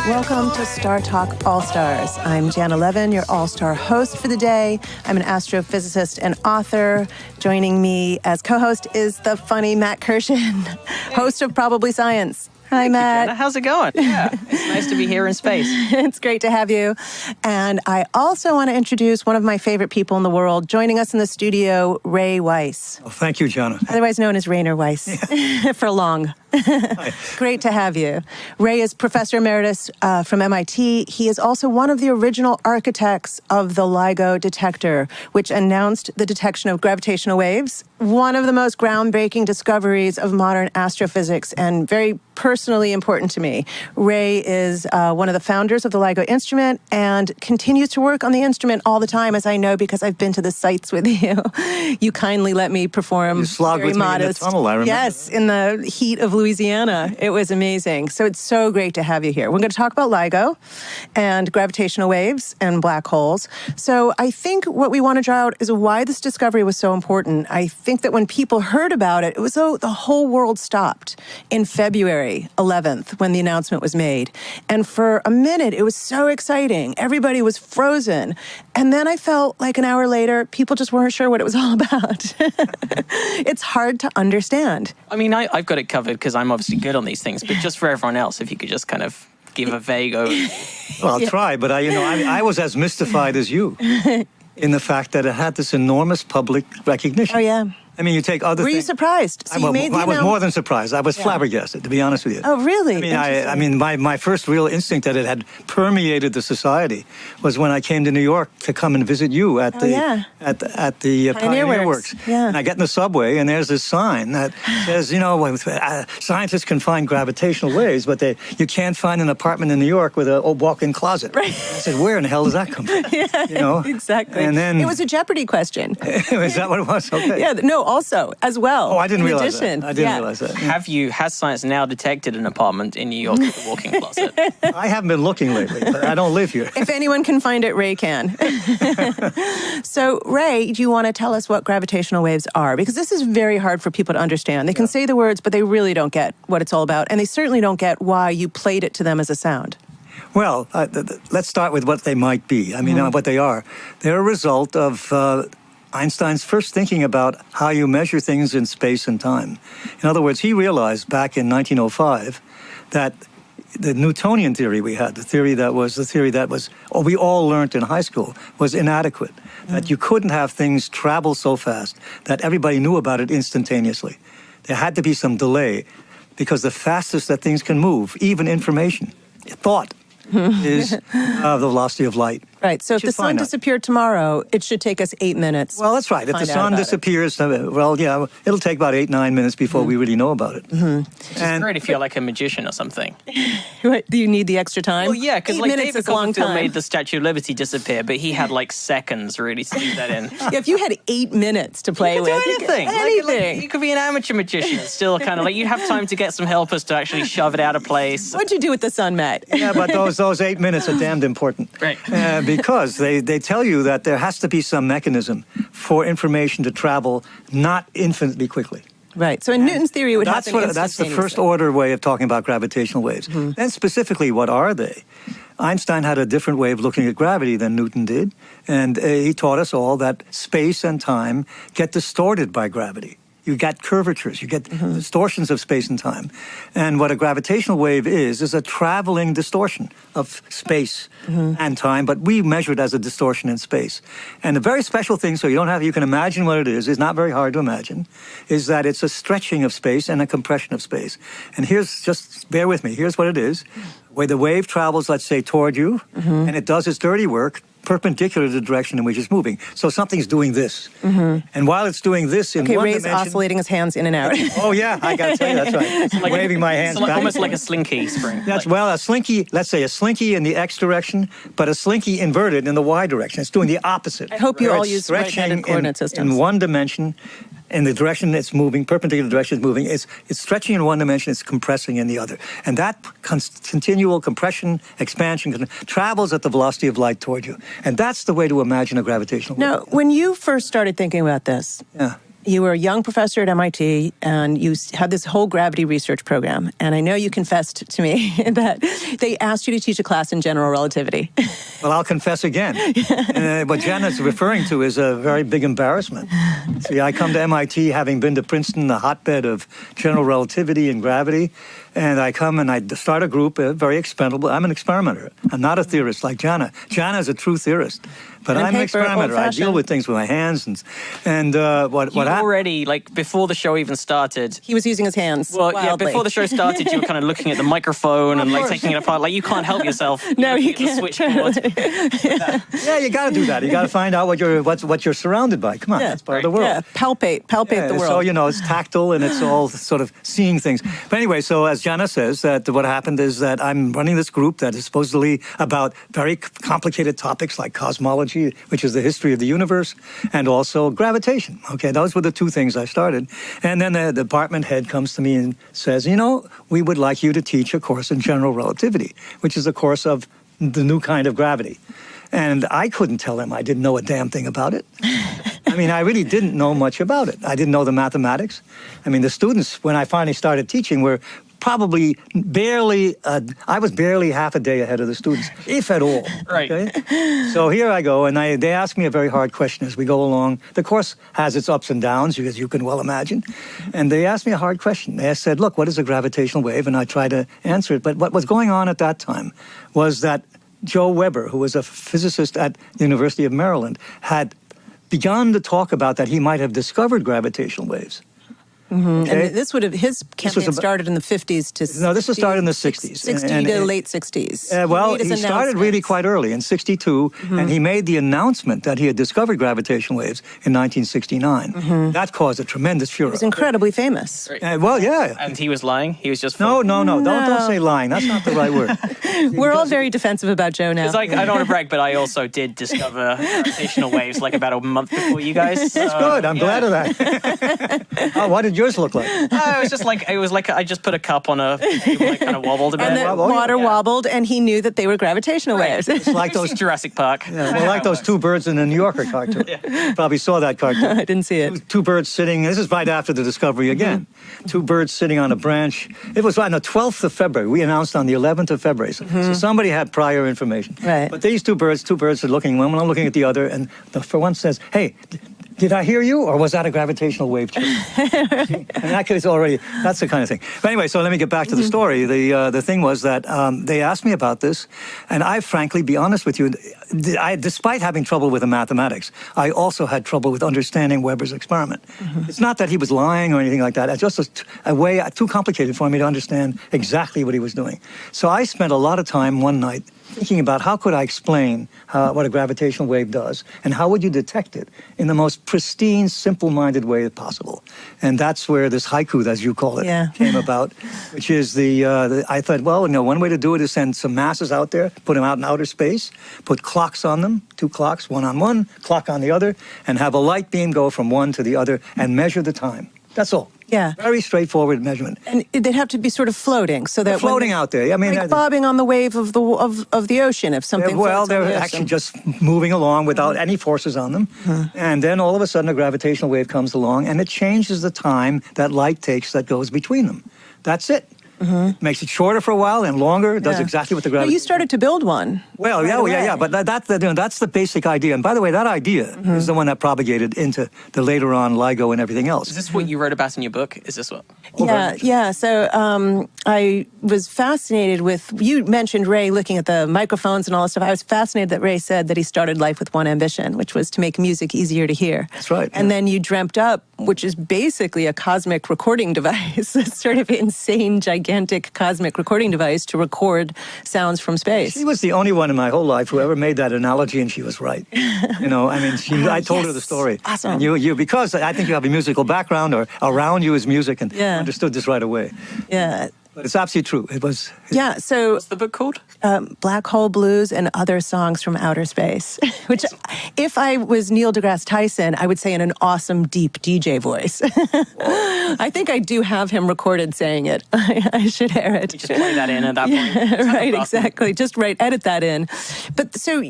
Welcome to StarTalk All-Stars. I'm Janna Levin, your all-star host for the day. I'm an astrophysicist and author. Joining me as co-host is the funny Matt Kirshen, host of Probably Science. Hi, Matt. Janna. How's it going? Yeah, it's nice to be here in space. It's great to have you. And I also want to introduce one of my favorite people in the world. Joining us in the studio, Ray Weiss. Oh, thank you, Janna. Otherwise known as Rainer Weiss for long. Great to have you. Ray is Professor Emeritus from MIT. He is also one of the original architects of the LIGO detector, which announced the detection of gravitational waves, one of the most groundbreaking discoveries of modern astrophysics and very personally important to me. Ray is one of the founders of the LIGO instrument and continues to work on the instrument all the time, as I know because I've been to the sites with you. You kindly let me perform. You slogged very with modest. me in the tunnel, I remember. Yes, in the heat of Louisiana. It was amazing. So it's so great to have you here. We're going to talk about LIGO and gravitational waves and black holes. So I think what we want to draw out is why this discovery was so important. I think that when people heard about it, it was though the whole world stopped in February 11th when the announcement was made. And for a minute, it was so exciting. Everybody was frozen. And then I felt like an hour later, people just weren't sure what it was all about. It's hard to understand. I mean, I've got it covered because I'm obviously good on these things, but just for everyone else, if you could just kind of give a vague overview. Well, I'll try, but I was as mystified as you in the fact that it had this enormous public recognition. Oh, yeah. I mean, you take other things. Were you surprised? So you made the I was more than surprised. I was flabbergasted, to be honest with you. Oh, really? I mean, my first real instinct that it had permeated the society was when I came to New York to come and visit you at the Pioneer Works. Yeah. And I get in the subway, and there's this sign that says, scientists can find gravitational waves, but you can't find an apartment in New York with a walk-in closet. Right. I said, where in the hell does that come from? Yeah, exactly. And then it was a Jeopardy question. Is that what it was? Okay. Yeah. No. Also, as well. Oh, I didn't realize addition. that. I didn't realize that. Has science now detected an apartment in New York with a walk-in closet? I haven't been looking lately, but I don't live here. If anyone can find it, Ray can. So, Ray, do you want to tell us what gravitational waves are? Because this is very hard for people to understand. They can say the words, but they really don't get what it's all about. And they certainly don't get why you played it to them as a sound. Well, let's start with what they might be. I mean, what they are. They're a result of Einstein's first thinking about how you measure things in space and time. In other words, he realized back in 1905 that the Newtonian theory we had, the theory that we all learned in high school, was inadequate. That you couldn't have things travel so fast that everybody knew about it instantaneously. There had to be some delay, because the fastest that things can move, even information, thought, is the velocity of light. Right. So if the sun disappeared tomorrow, it should take us 8 minutes. Well, that's right. If the sun disappears, it'll take about 8-9 minutes before we really know about it. Which is great if you're like a magician or something. Do you need the extra time? Well, yeah, because like David Copperfield made the Statue of Liberty disappear, but he had like seconds really to do that in. Yeah, if you had 8 minutes to play with, anything. Anything. You could be an amateur magician, still kind of like you'd have time to get some helpers to actually shove it out of place. What'd you do with the sun, Matt? Yeah, but those 8 minutes are damned important. Right. Because they tell you that there has to be some mechanism for information to travel not infinitely quickly. Right. So in Newton's theory, it would happen instantaneously. That's the first order way of talking about gravitational waves. And specifically, what are they? Einstein had a different way of looking at gravity than Newton did. And he taught us all that space and time get distorted by gravity. You get curvatures, you get distortions of space and time. And what a gravitational wave is a traveling distortion of space and time, but we measure it as a distortion in space. And the very special thing, so you can imagine what it is not very hard to imagine, is that it's a stretching of space and a compression of space. And just bear with me, here's what it is. Where the wave travels, let's say, toward you, and it does its dirty work, perpendicular to the direction in which it's moving. So something's doing this. And while it's doing this in one Ray's dimension... oscillating his hands in and out. Oh, yeah, I got to tell you, that's right. Like waving my hands back. Almost like a slinky spring. A slinky, let's say a slinky in the X direction, but a slinky inverted in the Y direction. It's doing the opposite. I hope you all use right-handed coordinate systems. In one dimension, in the direction it's moving, perpendicular direction it's moving, it's stretching in one dimension, it's compressing in the other. And that continual compression, expansion, travels at the velocity of light toward you. And that's the way to imagine a gravitational wave. Now, when you first started thinking about this, you were a young professor at MIT, and you had this whole gravity research program. And I know you confessed to me that they asked you to teach a class in general relativity. Well, I'll confess again. What Janna's referring to is a very big embarrassment. See, I come to MIT having been to Princeton, the hotbed of general relativity and gravity, and I come and I start a group, very experimental. I'm an experimenter. I'm not a theorist like Janna. Janna is a true theorist. But I'm an experimenter. I deal with things with my hands, and what already, like, before the show even started, he was using his hands. Well, wildly. yeah, before the show started, you were kind of looking at the microphone and like taking it apart. Like, you can't help yourself. No, you can't. Switchboard. Yeah, you got to do that. You got to find out what you're surrounded by. Come on, that's part of the world. Yeah, palpate the world. So it's tactile and it's all sort of seeing things. But anyway, so as Janna says, that what happened is that I'm running this group that is supposedly about very complicated topics like cosmology, which is the history of the universe, and also gravitation. Okay, those were the two things I started. And then the department head comes to me and says, we would like you to teach a course in general relativity, which is a course of the new kind of gravity. And I couldn't tell him I didn't know a damn thing about it. I mean, I really didn't know much about it. I didn't know the mathematics. I mean, the students, when I finally started teaching, were probably I was barely half a day ahead of the students, if at all. Right. Okay? So here I go, and they ask me a very hard question as we go along. The course has its ups and downs, as you can well imagine. And they asked me a hard question. They said, look, what is a gravitational wave? And I tried to answer it. But what was going on at that time was that Joe Weber, who was a physicist at the University of Maryland, had begun to talk about that he might have discovered gravitational waves. Mm-hmm. Okay. And his campaign started in the 50s to... No, this was started in the 60s. 60 to late 60s. Well, he started really quite early, in 62, and he made the announcement that he had discovered gravitational waves in 1969. Mm-hmm. That caused a tremendous furor. He was incredibly famous. Right. Well, yeah. And he was lying? He was just... No. Don't say lying. That's not the right word. We're all very defensive about Joe now. It's like, I don't want to brag, but I also did discover gravitational waves like about a month before you guys. That's good. I'm glad of that. What did yours look like? It was like I just put a cup on a table and it kind of wobbled a bit. And the water wobbled, and he knew that they were gravitational waves. It's like those Jurassic Park. Yeah, well, like those two birds in the New Yorker cartoon. Yeah. Probably saw that cartoon. I didn't see it. Two birds sitting. This is right after the discovery again. Mm-hmm. Two birds sitting on a branch. It was on the 12th of February. We announced on the 11th of February. So somebody had prior information. Right. But these two birds are looking, one looking at the other, and for one says, "Hey, did I hear you, or was that a gravitational wave too?" And that case that's the kind of thing. But anyway, so let me get back to the story. The thing was that they asked me about this, and I frankly, be honest with you, despite having trouble with the mathematics, I also had trouble with understanding Weber's experiment. Mm-hmm. It's not that he was lying or anything like that. It's just a way too complicated for me to understand exactly what he was doing. So I spent a lot of time one night thinking about how could I explain what a gravitational wave does, and how would you detect it in the most pristine, simple-minded way possible. And that's where this haiku, as you call it, came about, which is I thought, well, one way to do it is send some masses out there, put them out in outer space, put clocks on them, two clocks, one on one, clock on the other, and have a light beam go from one to the other and measure the time. That's all. Yeah. Very straightforward measurement. And they'd have to be sort of floating, so that floating out there. I mean, like bobbing on the wave of the ocean. If something they're actually just moving along without any forces on them, and then all of a sudden a gravitational wave comes along, and it changes the time that light takes that goes between them. That's it. Mm-hmm. Makes it shorter for a while and longer. It does exactly what the gravity. You started to build one. Well, yeah. But that's the basic idea. And by the way, that idea is the one that propagated into the later on LIGO and everything else. Is this what you wrote about in your book? Is this what? Yeah. So I was fascinated with, you mentioned Ray looking at the microphones and all that stuff. I was fascinated that Ray said that he started life with one ambition, which was to make music easier to hear. That's right. And then you dreamt up, which is basically a cosmic recording device, a sort of insane, gigantic cosmic recording device to record sounds from space. She was the only one in my whole life who ever made that analogy, and she was right. I told her the story. Awesome. And you, because I think you have a musical background, or around you is music, and understood this right away. Yeah. But it's absolutely true. It was. Yeah, so What's the book called? Black Hole Blues and Other Songs from Outer Space, which if I was Neil deGrasse Tyson, I would say in an awesome, deep DJ voice. I think I do have him recorded saying it. I should hear it. You just play that in at that point. Right, exactly. Just edit that in. But so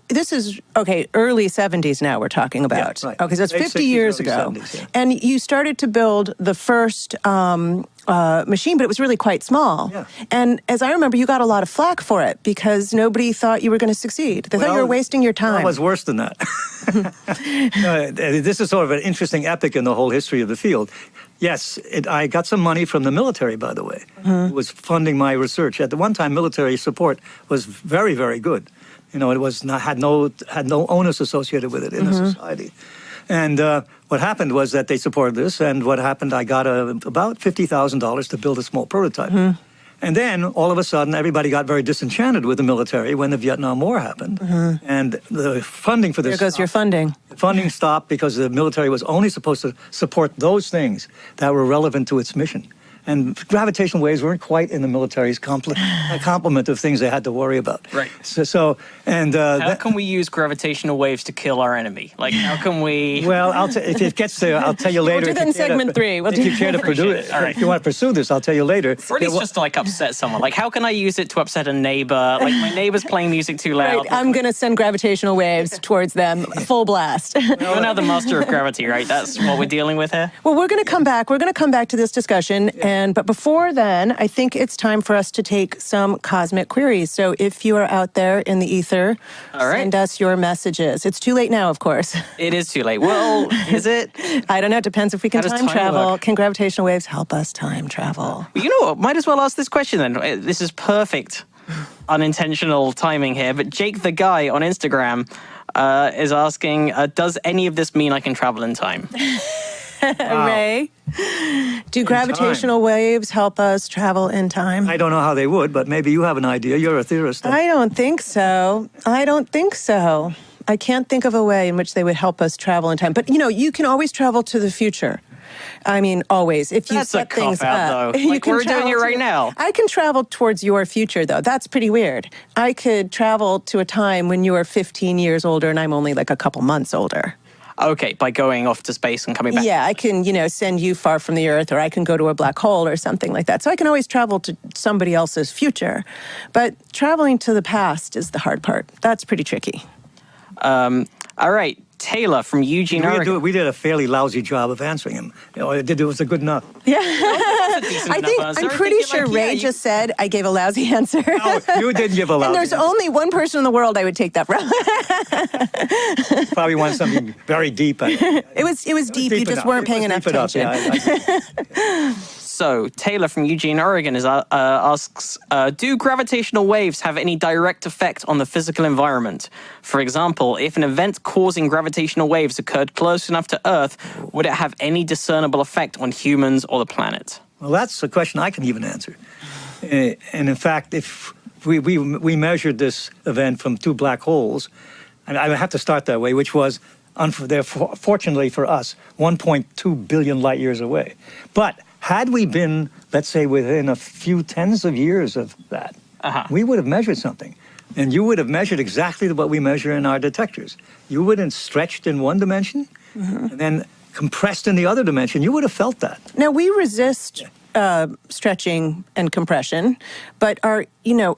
this is, okay, early 70s now we're talking about. Yeah, right. Okay, so it's Late 50 60s, years early ago. 70s, yeah. And you started to build the first machine, but it was really quite small. Yeah. And as I remember, you got a lot of flack for it because nobody thought you were going to succeed. They thought you were wasting your time. Well, it was worse than that. This is sort of an interesting epic in the whole history of the field. Yes, I got some money from the military, by the way, who was funding my research. At the one time, military support was very, very good. You know, it was not had no onus associated with it in the society. And what happened was that they supported this, and what happened, I got about $50,000 to build a small prototype. And then, all of a sudden, everybody got very disenchanted with the military when the Vietnam War happened. And the funding for this... There goes your funding. The funding stopped because the military was only supposed to support those things that were relevant to its mission. And gravitational waves weren't quite in the military's complement of things they had to worry about. Right. How can we use gravitational waves to kill our enemy? Like, how can we... Well, if it gets there, I'll tell you later. We'll do that in segment 3. If you care to pursue it, all right. if you want to pursue this, I'll tell you later. Or at least just to, like, upset someone. Like, how can I use it to upset a neighbor? Like, my neighbor's playing music too loud. Right, I'm going to send gravitational waves towards them, full blast. You're now the master of gravity, right? That's what we're dealing with here? Well, we're going to come back. We're going to come back to this discussion. But before then, I think it's time for us to take some cosmic queries. So if you are out there in the ether, send us your messages. It's too late now, of course. It is too late. Well, is it? I don't know. It depends if we can How does time time travel. work? Can gravitational waves help us time travel? Well, you know what? Might as well ask this question then. This is perfect unintentional timing here. But Jake the Guy on Instagram is asking, does any of this mean I can travel in time? Wow. Ray, do gravitational waves help us travel in time? I don't know how they would, but maybe you have an idea. You're a theorist. I don't think so. I can't think of a way in which they would help us travel in time. But, you can always travel to the future. I mean, always. If you That's set a things cop-out, up, though. Like, we're doing it right now. I can travel towards your future, though. That's pretty weird. I could travel to a time when you are 15 years older and I'm only like a couple months older. Okay, by going off to space and coming back. Yeah, I can, send you far from the Earth, or I can go to a black hole or something like that. So I can always travel to somebody else's future. But traveling to the past is the hard part. That's pretty tricky. All right. Taylor from Eugene, Oregon. We did a fairly lousy job of answering him. It was a good enough. Yeah. I'm pretty sure Ray just said I gave a lousy answer. No, you didn't give a lousy And there's answer. only one person in the world I would take that from. Probably want something very deep. It was deep. You just weren't paying enough attention. So, Taylor from Eugene, Oregon asks, do gravitational waves have any direct effect on the physical environment? For example, if an event causing gravitational waves occurred close enough to Earth, would it have any discernible effect on humans or the planet? Well, that's a question I can even answer. And in fact, if we measured this event from 2 black holes, and I have to start that way, which was, fortunately for us, 1.2 billion light years away. But had we been, let's say, within a few tens of years of that, we would have measured something. And you would have measured exactly what we measure in our detectors. You would have stretched in one dimension, and then compressed in the other dimension. You would have felt that. Now, we resist stretching and compression, but our,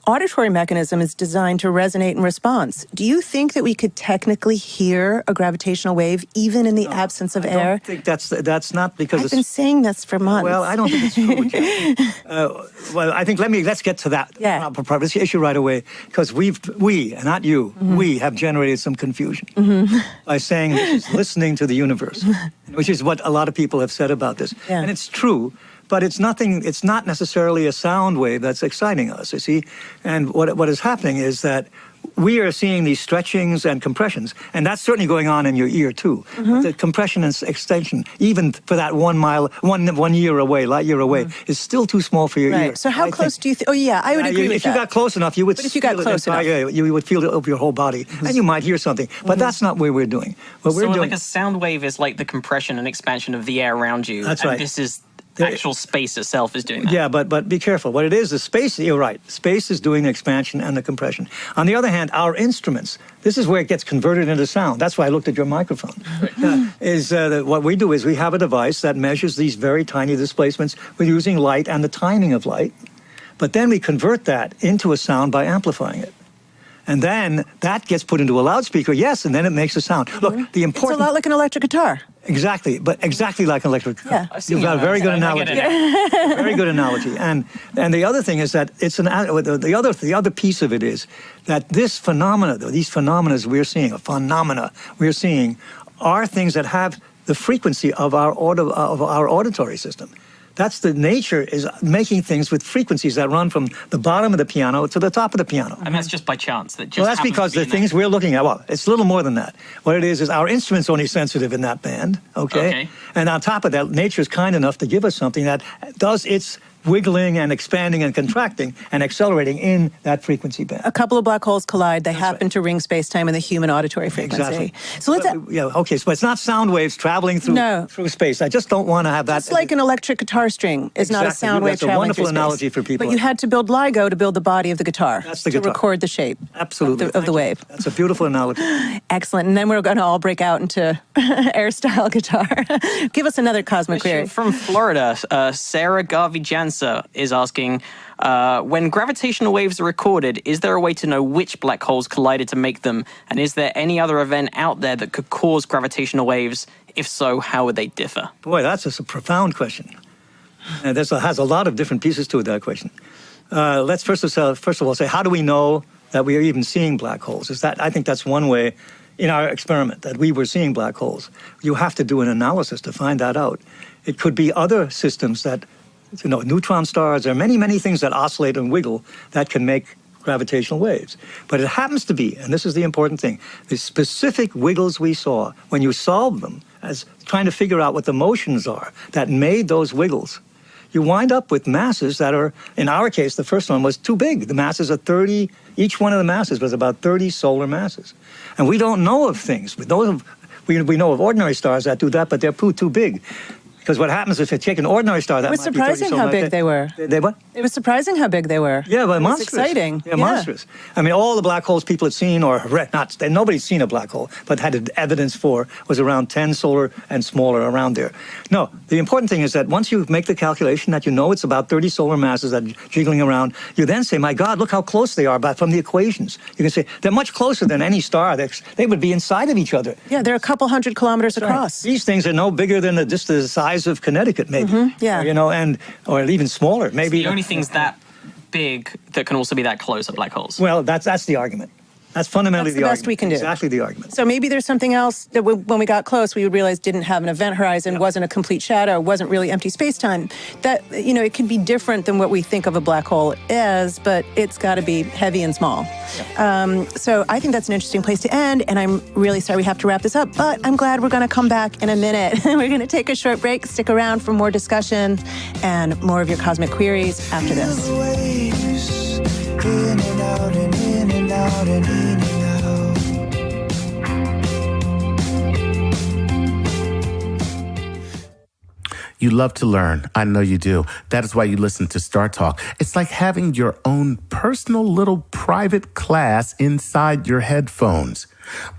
auditory mechanism is designed to resonate in response. Do you think that we could technically hear a gravitational wave even in the absence of air? I don't think that's not because I've been saying this for months. Well, I don't think it's true, Janna. Well, I think let's get to that this issue right away, because we, not you, we have generated some confusion by saying this is listening to the universe, which is what a lot of people have said about this. Yeah. And it's true. But it's not necessarily a sound wave that's exciting us, you see? And what is happening is that we are seeing these stretchings and compressions, and that's certainly going on in your ear too. The compression and extension, even for that 1 year away, light year away, is still too small for your ear. So how close do you think? Oh yeah, I would agree with if that. you got close enough, you would. But if you got close enough, you would feel it over your whole body, and you might hear something. But that's not what we're doing. What we're doing, like a sound wave is like the compression and expansion of the air around you. That's and right. This is Actual space itself is doing that. Yeah, but be careful. What it is space, you're right. Space is doing the expansion and the compression. On the other hand, our instruments, this is where it gets converted into sound. That's why I looked at your microphone. What we do is we have a device that measures these very tiny displacements with using light and the timing of light. But then we convert that into a sound by amplifying it. And then that gets put into a loudspeaker, yes, and then it makes a sound. Look, the important... It's a lot like an electric guitar. Exactly, but exactly like an electric guitar. Yeah. You've got a very good analogy. Very good analogy. And the other thing is that it's the other piece of it is that these phenomena we're seeing are things that have the frequency of our auditory system. That's the nature is making things with frequencies that run from the bottom of the piano to the top of the piano. And that's just by chance. Well, that's because the things we're looking at, well, it's a little more than that. What it is our instrument's only sensitive in that band, okay? And on top of that, nature's kind enough to give us something that does its wiggling and expanding and contracting and accelerating in that frequency band. A couple of black holes collide. They happen to ring space-time in the human auditory frequency. Exactly. So let's... So it's not sound waves traveling through space. I just don't want to have that... It's like an electric guitar string is not a sound wave traveling through space. That's a wonderful analogy for people. But you had to build LIGO to build the body of the guitar. That's the guitar. guitar. To record the shape of the wave. That's a beautiful analogy. Excellent. And then we're going to all break out into air-style guitar. Give us another cosmic query. From Florida, Sarah Garvey-Jansa is asking, when gravitational waves are recorded, is there a way to know which black holes collided to make them? And is there any other event out there that could cause gravitational waves? If so, how would they differ? Boy, that's a profound question. And this has a lot of different pieces to it, that question. Let's first of all say, how do we know that we are even seeing black holes? I think that's one way in our experiment, that we were seeing black holes. You have to do an analysis to find that out. It could be other systems that, neutron stars. There are many, many things that oscillate and wiggle that can make gravitational waves. But it happens to be, and this is the important thing, the specific wiggles we saw, when you solve them as trying to figure out what the motions are that made those wiggles, you wind up with masses that are, in our case, the first one was too big. The masses are 30, each one of the masses was about 30 solar masses. And we don't know of things. We know of ordinary stars that do that, but they're too big. Because what happens if you take an ordinary star that might be 30 It was surprising how big they were. They what? It was surprising how big they were. Yeah, but monstrous. It's exciting. Yeah, monstrous. I mean, all the black holes people had seen, nobody's seen a black hole, but had evidence for, was around 10 solar and smaller, around there. No, the important thing is that once you make the calculation that you know it's about 30 solar masses that are jiggling around, you then say, my God, look how close they are from the equations. You can say, they're much closer than any star. They would be inside of each other. Yeah, they're a couple hundred kilometers across. These things are no bigger than just the size of Connecticut, maybe. Or even smaller. Maybe the only things that big that can also be that close are black holes. Well, that's the argument. That's fundamentally the best argument. we can do. Exactly the argument. So maybe there's something else that when we got close, we would realize didn't have an event horizon, wasn't a complete shadow, wasn't really empty space-time. That, it can be different than what we think of a black hole as, but it's got to be heavy and small. So I think that's an interesting place to end, and I'm really sorry we have to wrap this up, but I'm glad we're going to come back in a minute. We're going to take a short break. Stick around for more discussion and more of your cosmic queries after this. In and out and in and out and in and out. You love to learn. I know you do. That is why you listen to StarTalk. It's like having your own personal little private class inside your headphones.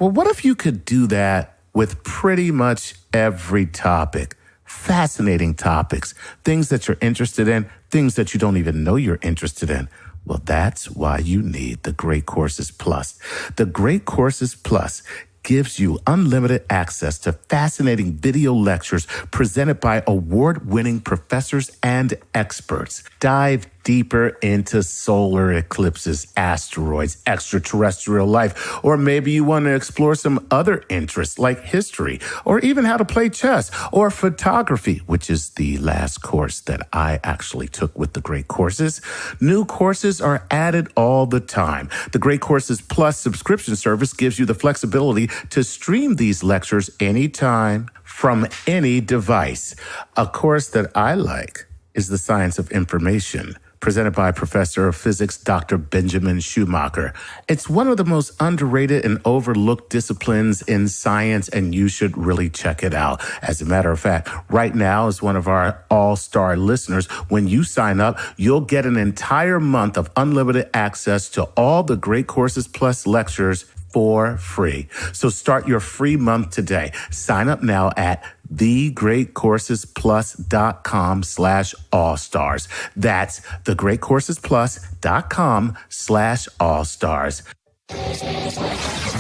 Well, what if you could do that with pretty much every topic? Fascinating topics, things that you're interested in, things that you don't even know you're interested in. Well, that's why you need the Great Courses Plus. The Great Courses Plus gives you unlimited access to fascinating video lectures presented by award-winning professors and experts. Dive deeper into solar eclipses, asteroids, extraterrestrial life, or maybe you want to explore some other interests like history, or even how to play chess, or photography, which is the last course that I actually took with the Great Courses. New courses are added all the time. The Great Courses Plus subscription service gives you the flexibility to stream these lectures anytime from any device. A course that I like is the Science of Information, presented by Professor of Physics Dr. Benjamin Schumacher. It's one of the most underrated and overlooked disciplines in science, and you should really check it out. As a matter of fact, right now, as one of our all-star listeners, when you sign up, you'll get an entire month of unlimited access to all the Great Courses Plus lectures for free. So start your free month today. Sign up now at thegreatcoursesplus.com/allstars. That's thegreatcoursesplus.com/allstars.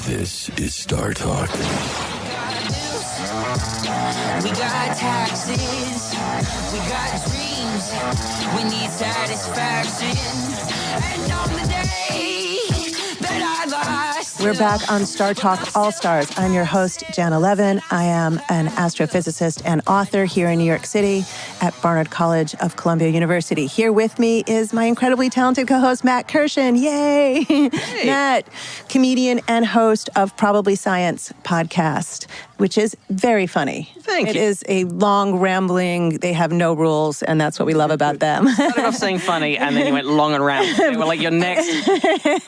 This is StarTalk. We got taxes, we got dreams, we need satisfaction. And on the day that I lost, We're back on StarTalk All Stars. I'm your host, Janna Levin. I am an astrophysicist and author here in New York City at Barnard College of Columbia University. Here with me is my incredibly talented co-host, Matt Kirshen. Yay! Hey. Matt, comedian and host of Probably Science podcast, which is very funny. Thank you. It is a long, rambling, they have no rules, and that's what we love about them. Started off saying funny, and then you went long and round. They were like, your next.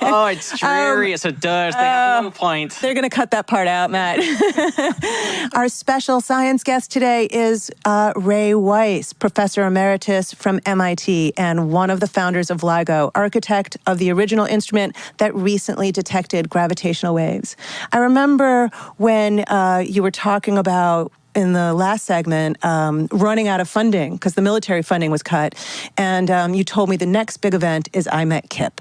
Oh, it's dreary, it's a dirt, they have no point. They're going to cut that part out, Matt. Our special science guest today is Ray Weiss, professor emeritus from MIT and one of the founders of LIGO, architect of the original instrument that recently detected gravitational waves. I remember when you were talking about in the last segment, running out of funding because the military funding was cut. And you told me the next big event is I Met Kip.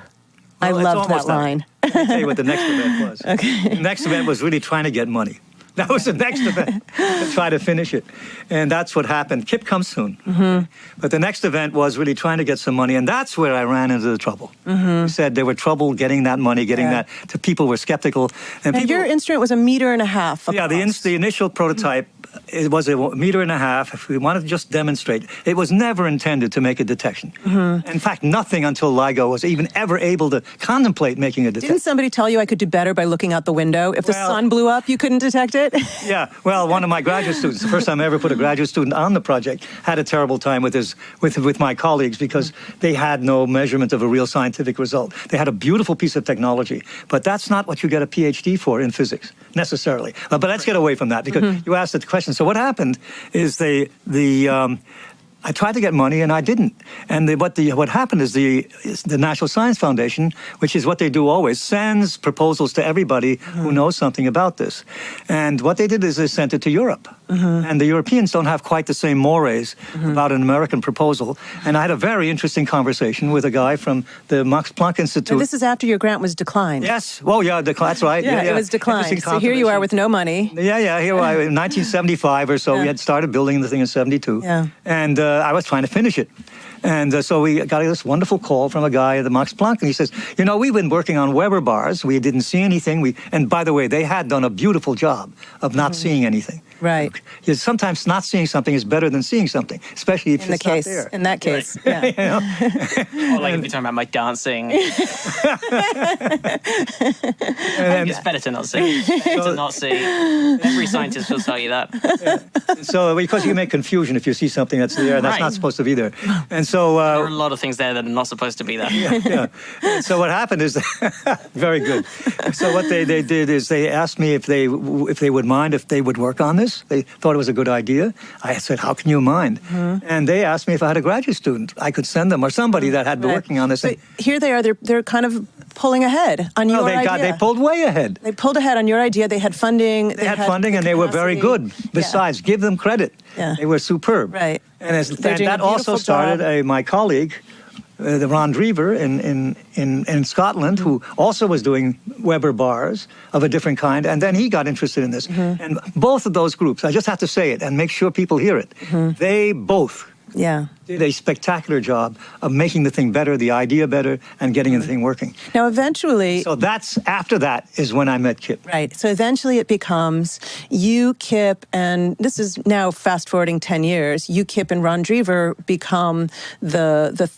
Well, I loved that line. Let me tell you what the next event was. Okay. The next event was really trying to get money. That was the next event, to try to finish it. And that's what happened. Kip comes soon. Mm-hmm. But the next event was really trying to get some money, and that's where I ran into the trouble. Mm-hmm. You said there were trouble getting that money, getting that to people were skeptical. And people, your instrument was 1.5 meters across. Yeah, the initial prototype, it was 1.5 meters. If we wanted to just demonstrate, it was never intended to make a detection. Mm-hmm. In fact, nothing until LIGO was even ever able to contemplate making a detection. Didn't somebody tell you I could do better by looking out the window? If the sun blew up, you couldn't detect it? Yeah, well, one of my graduate students, the first time I ever put a graduate student on the project, had a terrible time with my colleagues because they had no measurement of a real scientific result. They had a beautiful piece of technology, but that's not what you get a PhD for in physics, necessarily. But let's get away from that because you asked the question. So what happened is I tried to get money and I didn't. And what happened is the National Science Foundation, which is what they do always, sends proposals to everybody who knows something about this. And what they did is they sent it to Europe. And the Europeans don't have quite the same mores about an American proposal. And I had a very interesting conversation with a guy from the Max Planck Institute. And this is after your grant was declined. Yes. Well, yeah, that's right. Yeah, it was declined. So here you are with no money. Yeah, here I in 1975 or so. We had started building the thing in 72. Yeah. And I was trying to finish it. And so we got this wonderful call from a guy at the Max Planck, and he says, we've been working on Weber bars. We didn't see anything. And by the way, they had done a beautiful job of not seeing anything. Right. Sometimes not seeing something is better than seeing something, especially if it's not there. In that case, right. Yeah. Or like if you're talking about my dancing. It's better to not see. To not see. Every scientist will tell you that. Yeah. So because you make confusion if you see something that's there and that's not supposed to be there. And so there are a lot of things there that are not supposed to be there. Yeah. And so what happened is very good. So what they did is they asked me if they would mind if they would work on this. They thought it was a good idea. I said, how can you mind? And they asked me if I had a graduate student I could send them or somebody that had been working on this. But here they are. They're kind of pulling ahead on your idea. They pulled way ahead. They pulled ahead on your idea. They had funding. They had funding and they were very good. Besides, give them credit. Yeah. They were superb. Right. And that also started my colleague, Ron Drever in Scotland, who also was doing Weber bars of a different kind, and then he got interested in this. And both of those groups, I just have to say it and make sure people hear it, they both did a spectacular job of making the thing better, the idea better, and getting the thing working. Now, eventually... So after that is when I met Kip. Right. So eventually it becomes you, Kip, and this is now fast-forwarding 10 years, you, Kip, and Ron Drever become the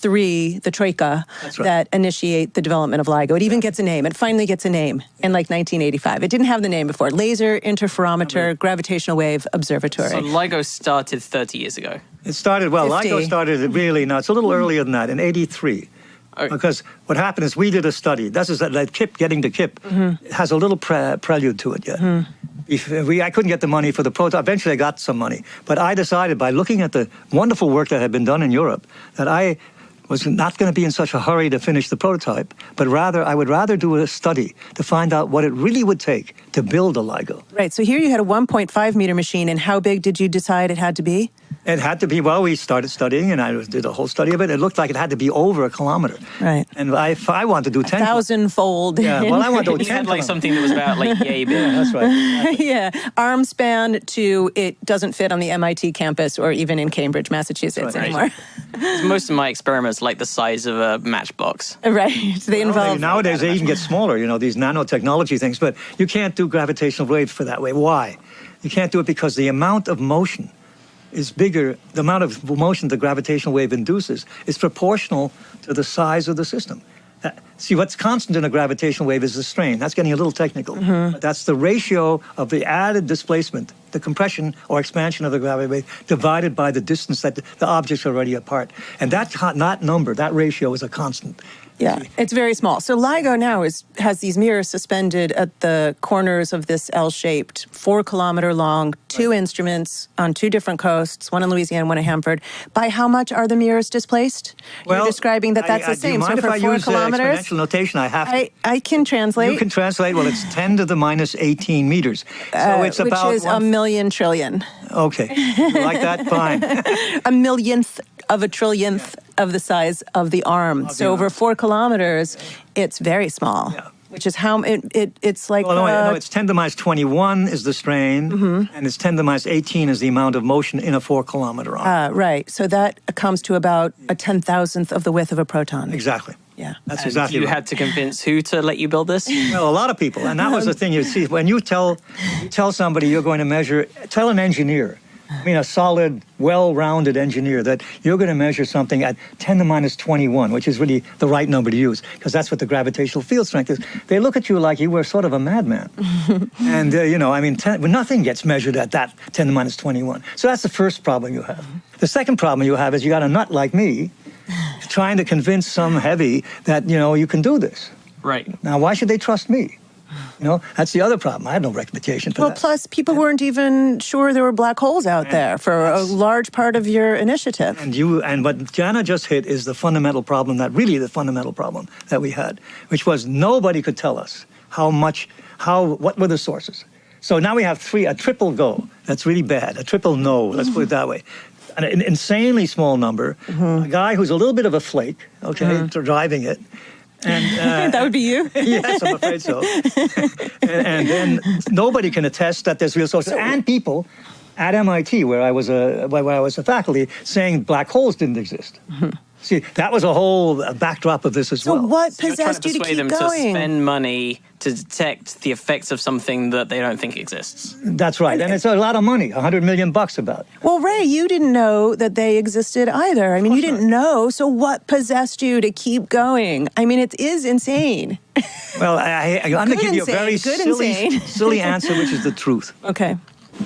troika that initiate the development of LIGO. It even gets a name. It finally gets a name in 1985. It didn't have the name before. Laser Interferometer Gravitational Wave Observatory. So LIGO started 30 years ago. It started, LIGO started it really, no, it's a little earlier than that, in 83. Because what happened is we did a study. This is that KIP, getting to KIP, has a little prelude to it yet. I couldn't get the money for the prototype. Eventually I got some money. But I decided by looking at the wonderful work that had been done in Europe that I was not going to be in such a hurry to finish the prototype, but rather I would rather do a study to find out what it really would take to build a LIGO. Right. So here you had a 1.5 meter machine, and how big did you decide it had to be? It had to be, well, we started studying, and I did a whole study of it. It looked like it had to be over a kilometer. Right. And if I wanted to do 10... 1,000-fold. Yeah, well, I wanted to do 10. You had like something that was about like yay big. Yeah, that's right. Exactly. Yeah. Arm span to it doesn't fit on the MIT campus or even in Cambridge, Massachusetts anymore. Most of my experiments like the size of a matchbox. Right. They involve... Nowadays, they even get smaller, these nanotechnology things, but you can't do gravitational waves for that way. Why? You can't do it because the amount of motion is bigger. The amount of motion the gravitational wave induces is proportional to the size of the system. See, what's constant in a gravitational wave is the strain. That's getting a little technical. But that's the ratio of the added displacement, the compression or expansion of the gravity wave, divided by the distance that the objects are already apart. And that number, that ratio, is a constant. Yeah, it's very small. So LIGO now has these mirrors suspended at the corners of this L-shaped, 4-kilometer long, 2 instruments on 2 different coasts, one in Louisiana, one in Hanford. By how much are the mirrors displaced? Well, you're describing that that's the same. Do you mind so for if I 4 use kilometers, exponential notation? I have to. I can translate. You can translate. Well, it's 10 to the minus 18 meters. So it's about... Which is a million trillion. Okay. You like that? Fine. A millionth of a trillionth of the size of the arm. So over 4 kilometers, it's very small. Yeah. Which is how it's like... Well, no, it's 10 to the minus 21 is the strain, and it's 10 to the minus 18 is the amount of motion in a 4-kilometer arm. Right. So that comes to about a 10,000th of the width of a proton. Exactly. Yeah. That's and exactly you right. had to convince who to let you build this? Well, a lot of people. And that was the thing. You see, when you tell somebody you're going to measure... Tell an engineer, a solid, well-rounded engineer, that you're going to measure something at 10 to the minus 21, which is really the right number to use, because that's what the gravitational field strength is. They look at you like you were sort of a madman. And, nothing gets measured at that 10 to the minus 21. So that's the first problem you have. The second problem you have is you got a nut like me trying to convince some heavy that, you can do this. Right. Now, why should they trust me? That's the other problem. I had no reputation for that. Well, plus, people weren't even sure there were black holes out there for a large part of your initiative. And what Janna just hit is the fundamental problem that we had, which was nobody could tell us what were the sources. So now we have a triple go. That's really bad. A triple no, let's put it that way. An insanely small number, a guy who's a little bit of a flake, driving it. And, that would be you? Yes, I'm afraid so. and then nobody can attest that there's real sources. And people at MIT, where I was a faculty, saying black holes didn't exist. See, that was a whole backdrop of this as well. So what possessed you to keep them going? To spend money to detect the effects of something that they don't think exists. That's right. And it's a lot of money, $100 million about. Well, Ray, you didn't know that they existed either. You didn't know. So what possessed you to keep going? It is insane. Well, I'm going to give you a very silly answer, which is the truth. Okay.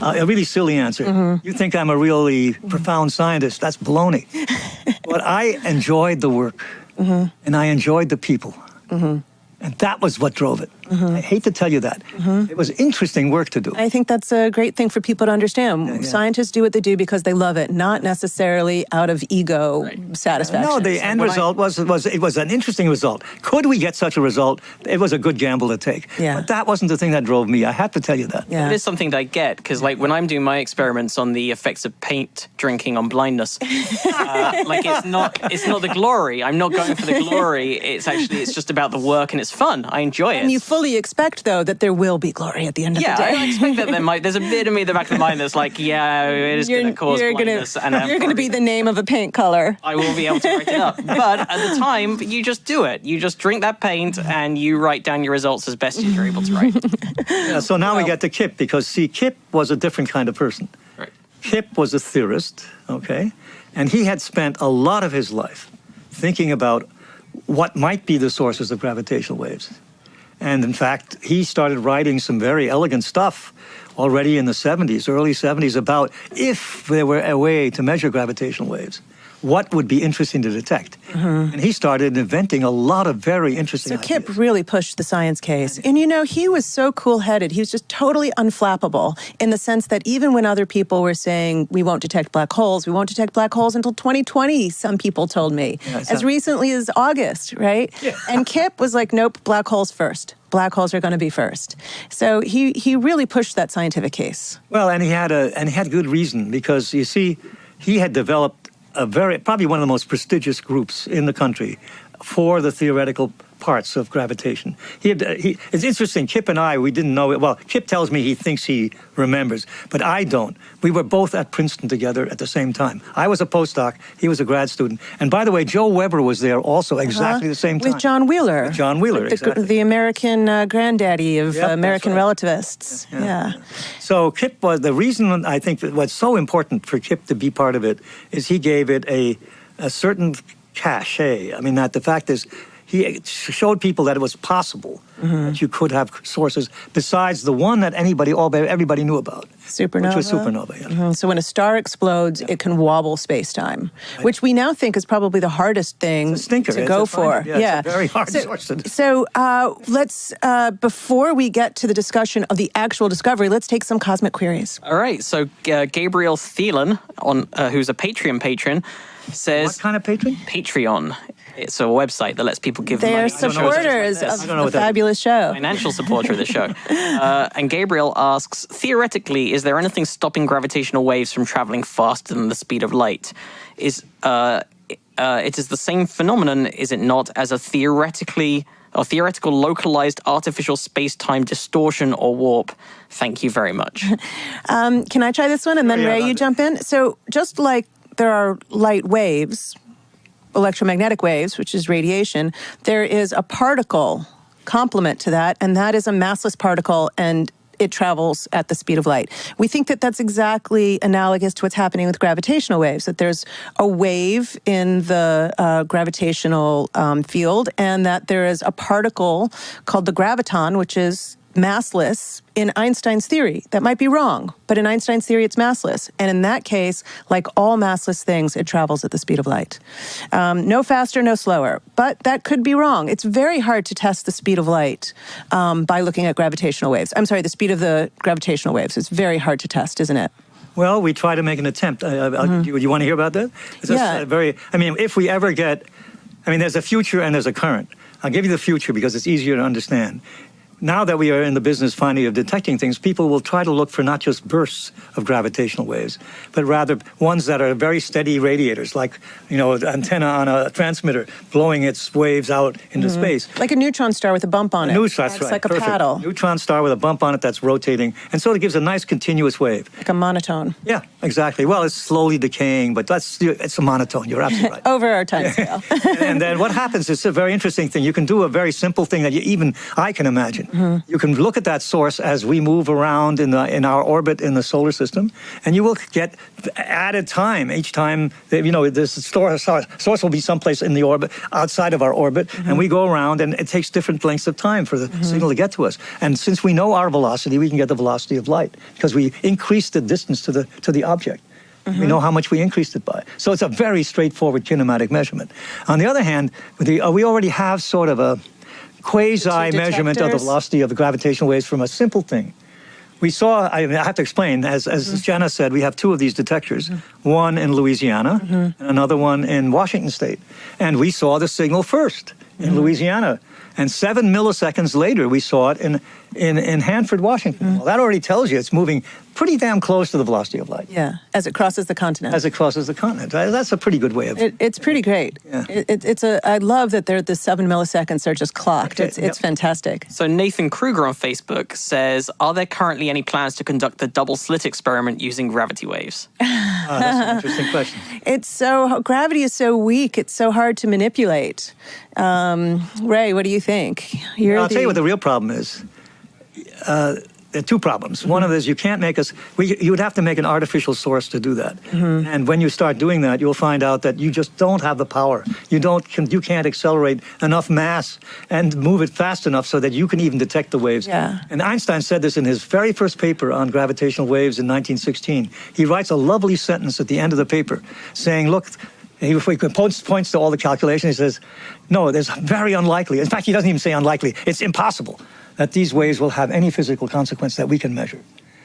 A really silly answer. You think I'm a really profound scientist. That's baloney. But I enjoyed the work, and I enjoyed the people. And that was what drove it. I hate to tell you that. It was interesting work to do. I think that's a great thing for people to understand. Scientists do what they do because they love it, not necessarily out of ego satisfaction. No, the end result was an interesting result. Could we get such a result? It was a good gamble to take. Yeah. But that wasn't the thing that drove me. I have to tell you that. Yeah. It is something that I get, because when I'm doing my experiments on the effects of paint drinking on blindness, it's not the glory. I'm not going for the glory. It's just about the work, and it's fun. I enjoy it. And you fully expect, though, that there will be glory at the end of the day. Yeah, I expect that there's a bit of me in the back of the mind that's like, it is going to cause blindness. You're going to be the name of a paint color. I will be able to write it up. But at the time, you just do it. You just drink that paint and you write down your results as best as you're able to write. So now we get to Kip, because, see, Kip was a different kind of person. Right. Kip was a theorist, and he had spent a lot of his life thinking about what might be the sources of gravitational waves. And in fact, he started writing some very elegant stuff already in the 70s, early 70s, about if there were a way to measure gravitational waves, what would be interesting to detect. And he started inventing a lot of very interesting So ideas. Kip really pushed the science case. And he was so cool-headed. He was just totally unflappable in the sense that even when other people were saying, we won't detect black holes until 2020, some people told me, as recently as August, right? Yeah. And Kip was like, nope, black holes first. Black holes are going to be first. So he really pushed that scientific case. Well, and he had good reason, because you see, he had developed probably one of the most prestigious groups in the country for the theoretical parts of gravitation. It's interesting, Kip and I, we didn't know it. Well, Kip tells me he thinks he remembers, but I don't. We were both at Princeton together at the same time. I was a postdoc, he was a grad student. And by the way, Joe Weber was there also exactly the same time. With John Wheeler. With John Wheeler, exactly. The American granddaddy of American right. relativists. Yeah. So Kip was, the reason I think that what's so important for Kip to be part of it is he gave it a certain cachet. I mean, that the fact is, he showed people that it was possible that you could have sources besides the one that everybody knew about. Supernova. Which was supernova, yeah. So when a star explodes, it can wobble space-time, which we now think is probably the hardest thing to go for. It's a very hard source to do. So let's, before we get to the discussion of the actual discovery, let's take some cosmic queries. All right, so Gabriel Thielen, who's a Patreon patron, says... What kind of patron? Patreon. It's a website that lets people give They money. are supporters of the fabulous show. Financial supporter of the show. And Gabriel asks, theoretically, is there anything stopping gravitational waves from traveling faster than the speed of light? It is the same phenomenon, is it not, as a theoretical localized artificial space-time distortion or warp? Thank you very much. Can I try this one? And then Ray, you jump in. So just like there are light waves, electromagnetic waves, which is radiation, there is a particle complement to that, and that is a massless particle, and it travels at the speed of light. We think that that's exactly analogous to what's happening with gravitational waves, that there's a wave in the gravitational field, and that there is a particle called the graviton, which is massless in Einstein's theory. That might be wrong, but in Einstein's theory, it's massless. And in that case, like all massless things, it travels at the speed of light. No faster, no slower. But that could be wrong. It's very hard to test the speed of light by looking at gravitational waves. I'm sorry, the speed of the gravitational waves. It's very hard to test, isn't it? Well, we try to make an attempt. Do you want to hear about that? If we ever get... there's a future and there's a current. I'll give you the future because it's easier to understand. Now that we are in the business finally of detecting things, people will try to look for not just bursts of gravitational waves, but rather ones that are very steady radiators, like, an antenna on a transmitter blowing its waves out into space. Like a neutron star with a bump on it. That's right. Like a Perfect. paddle. Neutron star with a bump on it that's rotating, and so it gives a nice continuous wave. Like a monotone. Yeah, exactly. Well, it's slowly decaying, but it's a monotone. You're absolutely right. Over our time scale. And then what happens, it's a very interesting thing. You can do a very simple thing that even I can imagine. You can look at that source as we move around in our orbit in the solar system, and you will get added time each time. This source will be someplace in the orbit, outside of our orbit, and we go around, and it takes different lengths of time for the signal to get to us. And since we know our velocity, we can get the velocity of light because we increase the distance to the object. We know how much we increased it by. So it's a very straightforward kinematic measurement. On the other hand, we already have sort of a quasi-measurement of the velocity of the gravitational waves from a simple thing. We saw, I have to explain, as Janna said, we have two of these detectors, one in Louisiana and another one in Washington State. And we saw the signal first in Louisiana. And 7 milliseconds later, we saw it in Hanford, Washington. Well, that already tells you it's moving pretty damn close to the velocity of light. Yeah, as it crosses the continent. As it crosses the continent. That's a pretty good way of... It's pretty great. Yeah. I love that the 7 milliseconds are just clocked. It's fantastic. So Nathan Kruger on Facebook says, are there currently any plans to conduct the double slit experiment using gravity waves? That's an interesting question. Gravity is so weak, it's so hard to manipulate. Ray, what do you think? I'll tell you what the real problem is. There are two problems. One of them is you can't make you would have to make an artificial source to do that. And when you start doing that, you'll find out that you just don't have the power. You can't accelerate enough mass and move it fast enough so that you can even detect the waves. Yeah. And Einstein said this in his very first paper on gravitational waves in 1916. He writes a lovely sentence at the end of the paper saying, look, He points to all the calculations. He says, no, there's very unlikely. In fact, he doesn't even say unlikely. It's impossible that these waves will have any physical consequence that we can measure.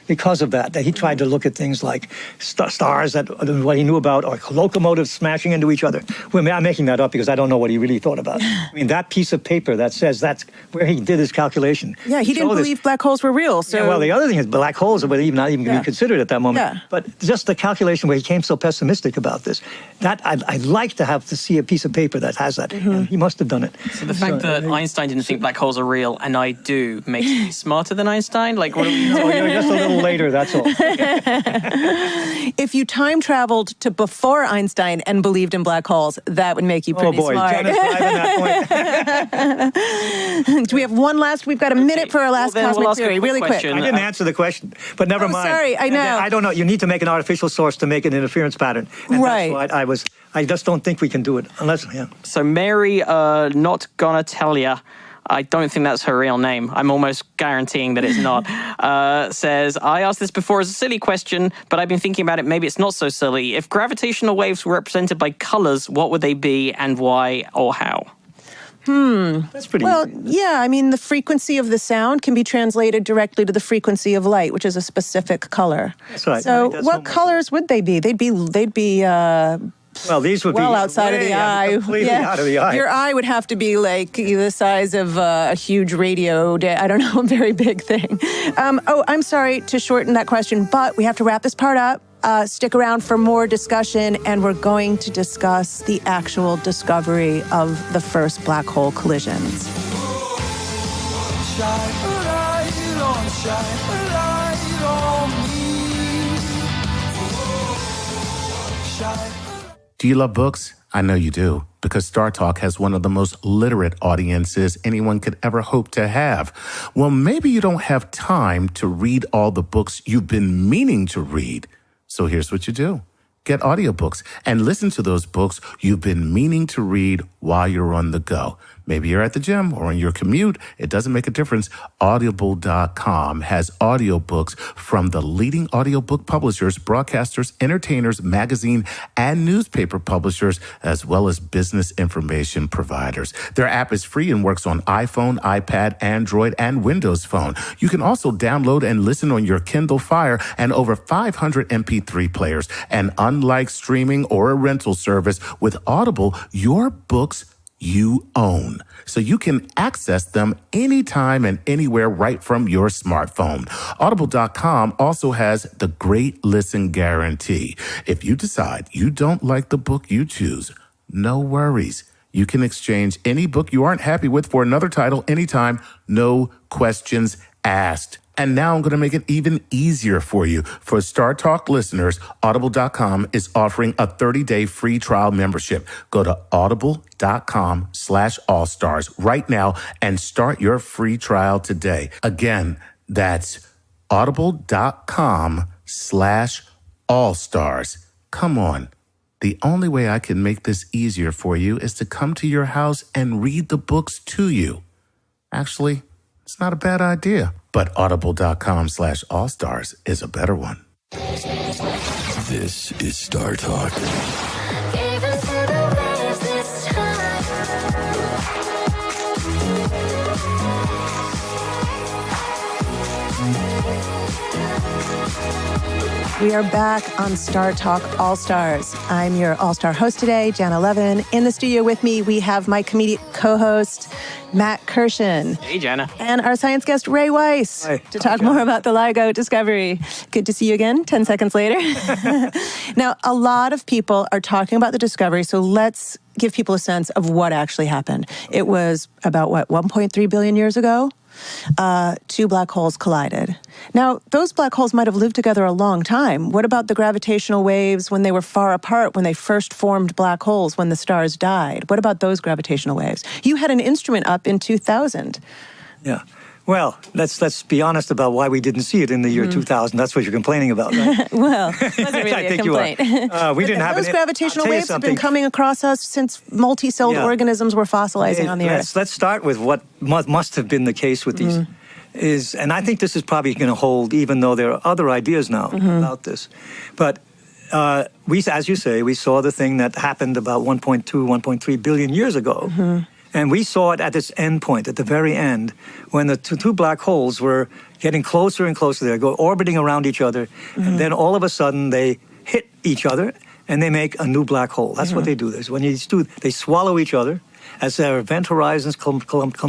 Because of that he tried to look at things like stars, that what he knew about, or locomotives smashing into each other. Well, I'm making that up because I don't know what he really thought about. I mean, that piece of paper that says that's where he did his calculation. Yeah, he didn't believe black holes were real. So yeah, well, the other thing is black holes are not even be considered at that moment. Yeah. But just the calculation where he came so pessimistic about this, that I'd like to see a piece of paper that has that. And he must have done it. So the fact that Einstein didn't think black holes are real and I do makes me smarter than Einstein? Like, what are we No, you're just a little later, that's all. If you time traveled to before Einstein and believed in black holes, that would make you pretty smart. Janna's driving that point. Do we have one last? We've got a minute for our last cosmic theory, really quick. I didn't answer the question, but never mind. Sorry, I know. I don't know. You need to make an artificial source to make an interference pattern. And right. That's why I just don't think we can do it unless, So Mary, not gonna tell ya. I don't think that's her real name. I'm almost guaranteeing that it's not. Says, I asked this before as a silly question, but I've been thinking about it. Maybe it's not so silly. If gravitational waves were represented by colors, what would they be and why or how? That's pretty well, easy. yeah, I mean, the frequency of the sound can be translated directly to the frequency of light, which is a specific color. That's right. So what colors would they be? They'd be well, these would be outside of the eye. Completely out of the eye. Your eye would have to be like the size of a huge radio, I don't know, a very big thing. I'm sorry to shorten that question, but we have to wrap this part up. Stick around for more discussion, and we're going to discuss the actual discovery of the first black hole collisions. Shine a light on, shine a light on me. Shine. Do you love books? I know you do, because StarTalk has one of the most literate audiences anyone could ever hope to have. Well, maybe you don't have time to read all the books you've been meaning to read. So here's what you do. Get audiobooks and listen to those books you've been meaning to read while you're on the go. Maybe you're at the gym or on your commute. It doesn't make a difference. Audible.com has audiobooks from the leading audiobook publishers, broadcasters, entertainers, magazine, and newspaper publishers, as well as business information providers. Their app is free and works on iPhone, iPad, Android, and Windows Phone. You can also download and listen on your Kindle Fire and over 500 MP3 players. And unlike streaming or a rental service, with Audible, your books you own, so you can access them anytime and anywhere right from your smartphone. Audible.com also has the Great Listen Guarantee. If you decide you don't like the book you choose, no worries. You can exchange any book you aren't happy with for another title anytime, no questions asked. And now I'm going to make it even easier for you. For StarTalk listeners, Audible.com is offering a 30-day free trial membership. Go to audible.com/allstars right now and start your free trial today. Again, that's audible.com/allstars. Come on. The only way I can make this easier for you is to come to your house and read the books to you. Actually, it's not a bad idea. But audible.com/allstars is a better one. This is StarTalk. We are back on StarTalk All Stars. I'm your All-Star host today, Janna Levin. In the studio with me, we have my comedic co-host, Matt Kirshen. Hey, Janna. And our science guest, Ray Weiss, Hi. to talk more about the LIGO discovery. Good to see you again, 10 seconds later. Now, a lot of people are talking about the discovery, so let's give people a sense of what actually happened. It was about, 1.3 billion years ago? Two black holes collided. Now, those black holes might have lived together a long time. What about the gravitational waves when they were far apart, when they first formed black holes, when the stars died? What about those gravitational waves? You had an instrument up in 2000. Yeah. Well, let's be honest about why we didn't see it in the year 2000. That's what you're complaining about, right? Well, it wasn't really I a think complaint. you are. We didn't have those gravitational waves have been coming across us since multi-celled organisms were fossilizing on the Earth. Let's start with what must have been the case with these. And I think this is probably going to hold, even though there are other ideas now about this. But as you say, we saw the thing that happened about 1.2, 1.3 billion years ago. And we saw it at this end point, at the very end, when the two black holes were getting closer and closer. They go orbiting around each other. And then all of a sudden, they hit each other, and they make a new black hole. That's what they do. When these two, they swallow each other as their event horizons come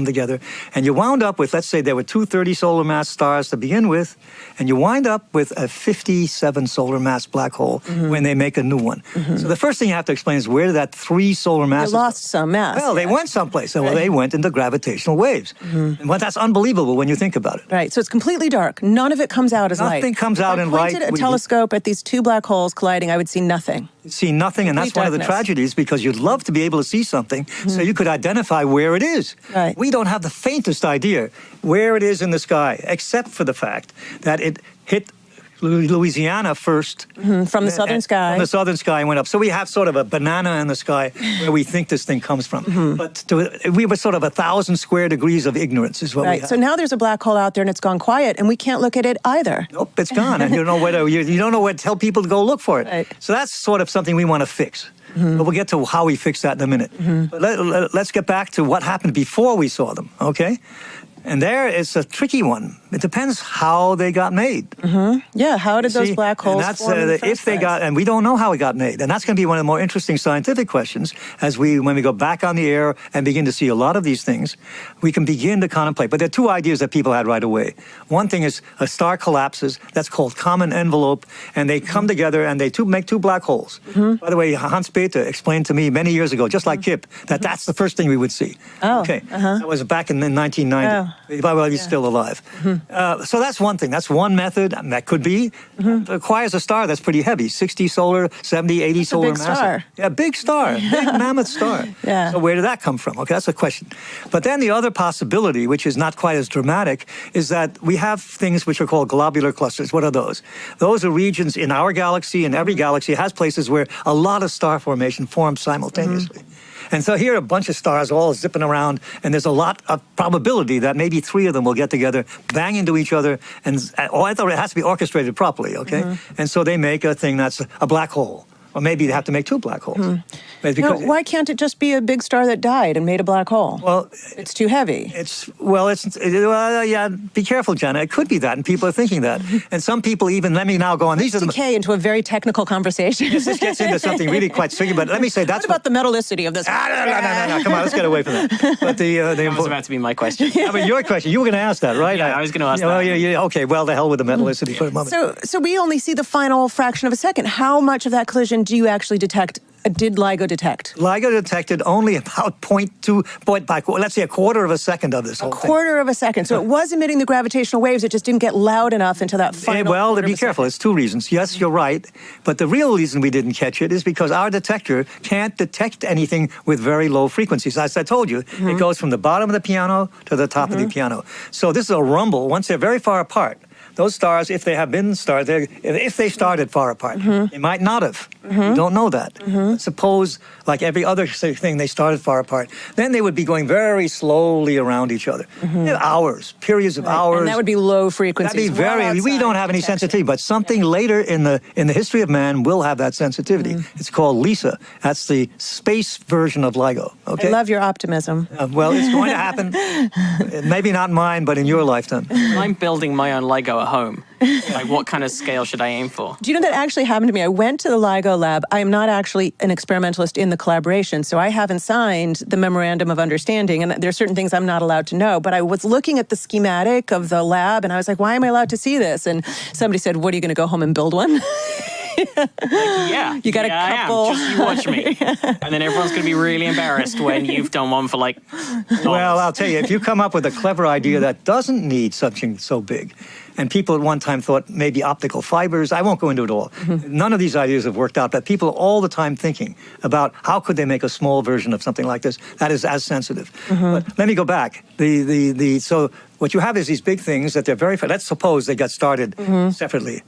together. And you wound up with, let's say there were 230 solar mass stars to begin with, and you wind up with a 57 solar mass black hole when they make a new one. So the first thing you have to explain is where did that 3 solar masses... They lost some mass. Well, they went someplace. Well, they went into gravitational waves. And that's unbelievable when you think about it. Right, so it's completely dark. None of it comes out as light. Nothing comes out in light. If I pointed a telescope at these 2 black holes colliding, I would see nothing. See nothing, and that's one of the tragedies, because you'd love to be able to see something so you could identify where it is. Right. We don't have the faintest idea where it is in the sky, except for the fact that it hit Louisiana first. From the southern sky. From the southern sky and went up. So we have sort of a banana in the sky where we think this thing comes from. But we were sort of 1,000 square degrees of ignorance is what we have. So now there's a black hole out there and it's gone quiet and we can't look at it either. Nope, it's gone. And you don't know you don't know where to tell people to go look for it. Right. So that's sort of something we want to fix. But we'll get to how we fix that in a minute. But let's get back to what happened before we saw them, okay? And there is a tricky one. It depends how they got made. Yeah, how did those black holes form in the first place? And we don't know how it got made. And that's going to be one of the more interesting scientific questions when we go back on the air and begin to see a lot of these things, we can begin to contemplate. But there are 2 ideas that people had right away. One thing is a star collapses. That's called common envelope. And they come together and they make 2 black holes. By the way, Hans Bethe explained to me many years ago, just like Kip, that that's the first thing we would see. Oh, okay. That was back in 1990. Well, he's still alive. So that's one thing. That's one method. And that could be. It requires a star that's pretty heavy. 60 solar, 70, 80 that's solar a big mass. Star. Yeah, big star. Big mammoth star. Yeah. So where did that come from? Okay, that's a question. But then the other possibility, which is not quite as dramatic, is that we have things which are called globular clusters. What are those? Those are regions in our galaxy, and every galaxy has places where a lot of star formation forms simultaneously. And so here are a bunch of stars all zipping around, and there's a lot of probability that maybe 3 of them will get together, bang into each other, and I thought it has to be orchestrated properly, okay? And so they make a thing that's a black hole. Or maybe they have to make 2 black holes. No, why can't it just be a big star that died and made a black hole? Well, it's too heavy. Yeah, be careful, Janna. It could be that, and people are thinking that. And some people even, let me now go on. These are decay into a very technical conversation. Yes, this gets into something really quite tricky, but let me say that's what about the metallicity of this? No, come on, let's get away from that. But that was about to be my question. I mean, your question, you were going to ask that, right? Yeah, I was going to ask that. Well, okay, well, the hell with the metallicity for a moment. So we only see the final fraction of a second. How much of that collision do you actually detect? Did LIGO detect? LIGO detected only about 0.2, let's say a quarter of a second of this whole thing. A quarter of a second. So it was emitting the gravitational waves, it just didn't get loud enough until that final Well, to be careful, it's 2 reasons. Yes, you're right, but the real reason we didn't catch it is because our detector can't detect anything with very low frequencies. As I told you, it goes from the bottom of the piano to the top of the piano. So this is a rumble once they're very far apart. Those stars, if they have been started, if they started far apart, they might not have. We don't know that. Suppose, like every other thing, they started far apart. Then they would be going very slowly around each other. Hours, periods of hours. And that would be low frequencies. That'd be we don't have any sensitivity, but something later in the history of man will have that sensitivity. It's called LISA. That's the space version of LIGO. Okay? I love your optimism. Well, it's going to happen. Maybe not mine, but in your lifetime. I'm building my own LIGO at home. Like, what kind of scale should I aim for? Do you know that actually happened to me? I went to the LIGO lab. I am not actually an experimentalist in the collaboration, so I haven't signed the Memorandum of Understanding, and there are certain things I'm not allowed to know. But I was looking at the schematic of the lab, and I was like, why am I allowed to see this? And somebody said, what, are you going to go home and build one? Yeah. You got a couple. Just you watch me. And then everyone's going to be really embarrassed when you've done one for like $. Well, I'll tell you, if you come up with a clever idea that doesn't need something so big, and people at one time thought maybe optical fibers, I won't go into it all. None of these ideas have worked out, but people are all the time thinking about how could they make a small version of something like this that is as sensitive. But let me go back. So what you have is these big things that they're very, let's suppose they got started separately.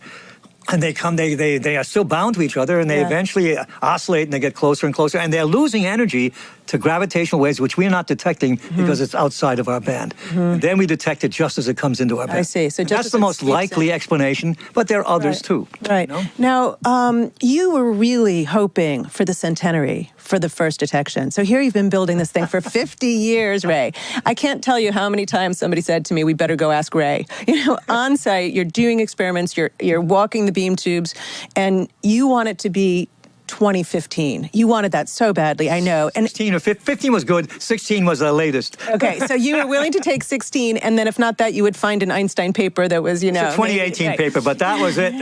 And they are still bound to each other, and they eventually oscillate, and they get closer and closer, and they're losing energy to gravitational waves, which we're not detecting because it's outside of our band. And then we detect it just as it comes into our band. I see. So And just that's as the it most sweeps likely in. explanation, but there are others Right. too. Right. You know? Now, you were really hoping for the centenary for the first detection. So here you've been building this thing for 50 years, Ray. I can't tell you how many times somebody said to me, we better go ask Ray. You know, on site, you're doing experiments, you're walking the beam tubes, and you want it to be 2015. You wanted that so badly, I know. And 16 or 15 was good. 16 was the latest. okay, so you were willing to take 16, and then if not that, you would find an Einstein paper that was, you know. It's a 2018 maybe, right. paper, but that was it.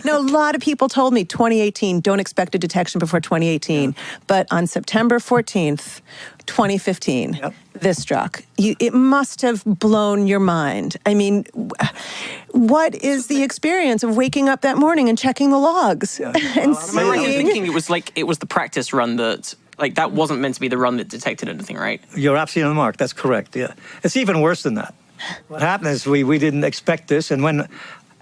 No, a lot of people told me 2018, don't expect a detection before 2018. But on September 14th, 2015, this struck. It must have blown your mind. I mean, what is the experience of waking up that morning and checking the logs and Am I right in seeing? thinking it was the practice run that, like, that wasn't meant to be the run that detected anything, right? You're absolutely on the mark. That's correct, yeah. It's even worse than that. What happened is we didn't expect this, and when,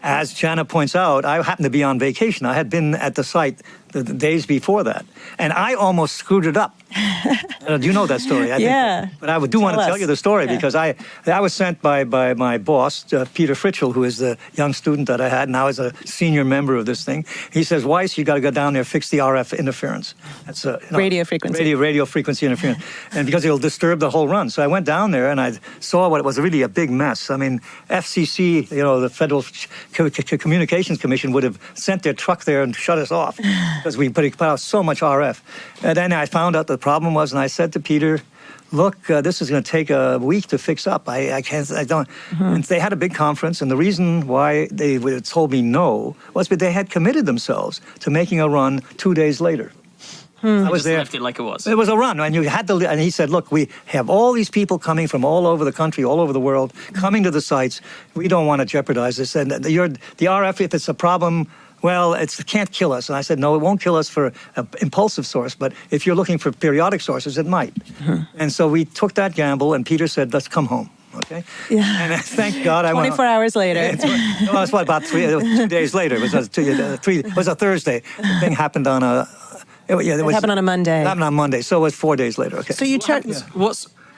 as Janna points out, I happened to be on vacation. I had been at the site the days before that, and I almost screwed it up. Do you know that story? I Yeah. think, but I do want to tell you the story because I was sent by my boss, Peter Fritschel, who is the young student that I had, and now is a senior member of this thing. He says, Weiss, you got to go down there, fix the RF interference. That's Radio frequency. Radio frequency interference. And because it'll disturb the whole run. So I went down there and I saw what was really a big mess. I mean, FCC, the Federal Communications Commission would have sent their truck there and shut us off because we put out so much RF. And then I found out the problem was, and I said to Peter, look, this is going to take a week to fix up. I don't. And they had a big conference, and the reason why they told me no was because they had committed themselves to making a run 2 days later. I was Just there. left it like it was. It was a run, and you had to. And he said, "Look, we have all these people coming from all over the country, all over the world, coming to the sites. We don't want to jeopardize this. And the RF, if it's a problem." Well, it can't kill us. And I said, no, it won't kill us for an impulsive source, but if you're looking for periodic sources, it might. And so we took that gamble, and Peter said, let's come home. Okay? Yeah. And thank God I went 24 hours later. Well, it's about 2 days later. It was a Thursday. The thing happened on a... It happened on a Monday. It happened on Monday, so it was 4 days later. Okay. So you checked...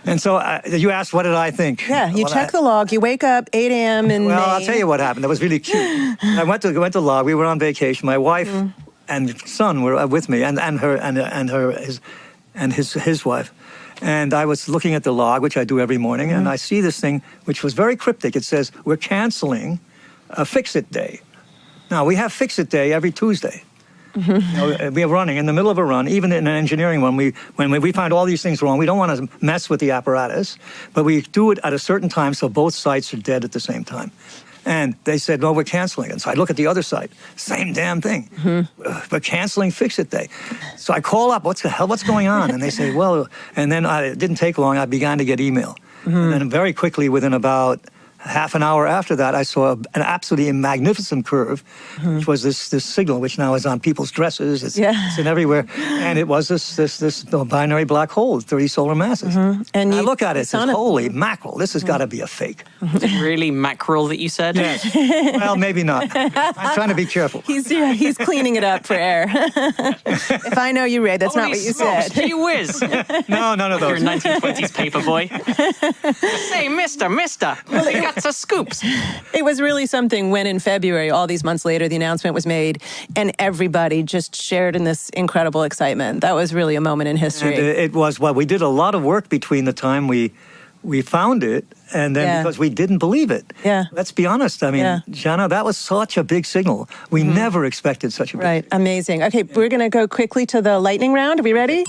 And so you asked, what did I think? Yeah, you check the log. You wake up 8 a.m. in Well, Maine. I'll tell you what happened. That was really cute. I went to log. We were on vacation. My wife and son were with me, and his wife. And I was looking at the log, which I do every morning, and I see this thing, which was very cryptic. It says, we're canceling a Fix-It Day. Now, we have Fix-It Day every Tuesday. We are running in the middle of a run, even in an engineering one. When we find all these things wrong, we don't want to mess with the apparatus, but we do it at a certain time so both sites are dead at the same time. And they said, no, we're canceling it. So I look at the other site, same damn thing. We're canceling Fix-It Day. So I call up, what's going on? And they say, well, and then it didn't take long. I began to get email. And then very quickly, within about half an hour after that, I saw an absolutely magnificent curve, which was this signal, which now is on people's dresses. It's in everywhere. And it was this binary black hole, 30 solar masses. And I look at it and say, holy mackerel, this has got to be a fake. Was it really mackerel that you said? Yes. Well, maybe not. I'm trying to be careful. He's cleaning it up for air. If I know you, Ray, that's not what you said. Gee whiz. No, none of those. You're a 1920s paper boy. Say, mister, we got the scoops. It was really something when in February, all these months later, the announcement was made and everybody just shared in this incredible excitement. That was really a moment in history. And it was, we did a lot of work between the time we found it and then because we didn't believe it. Yeah. Let's be honest. I mean, Janna, that was such a big signal. We never expected such a big signal. Amazing. Okay, we're going to go quickly to the lightning round. Are we ready?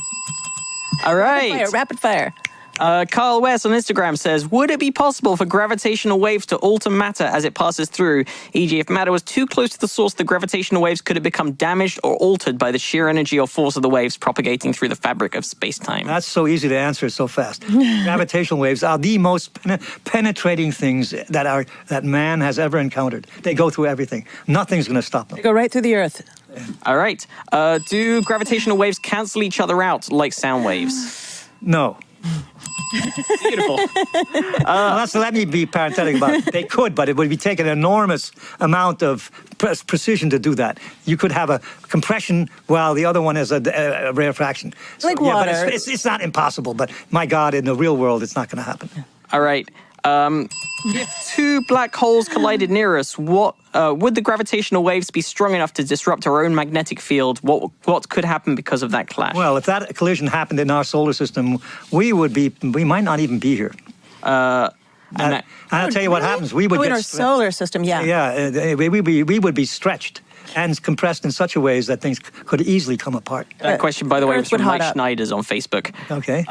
All right. Rapid fire. Carl West on Instagram says, would it be possible for gravitational waves to alter matter as it passes through? E.g., if matter was too close to the source of the gravitational waves, could it become damaged or altered by the sheer energy or force of the waves propagating through the fabric of space-time? That's so easy to answer so fast. Gravitational waves are the most penetrating things that man has ever encountered. They go through everything. Nothing's going to stop them. They go right through the Earth. All right. Do gravitational waves cancel each other out like sound waves? No. Beautiful. Let me be parenthetic about it. They could, but it would be taking an enormous amount of precision to do that. You could have a compression while the other one is a rarefaction. So, like water. Yeah, but it's not impossible, but my God, in the real world, it's not going to happen. All right. If two black holes collided near us, what would the gravitational waves be strong enough to disrupt our own magnetic field? What could happen because of that clash? Well, if that collision happened in our solar system, we might not even be here. And I'll tell you what happens. We would in get our solar system, yeah. Yeah, we would be stretched and compressed in such a ways that things could easily come apart. That question, by the way, was from Mike up. Schneider's on Facebook. Okay.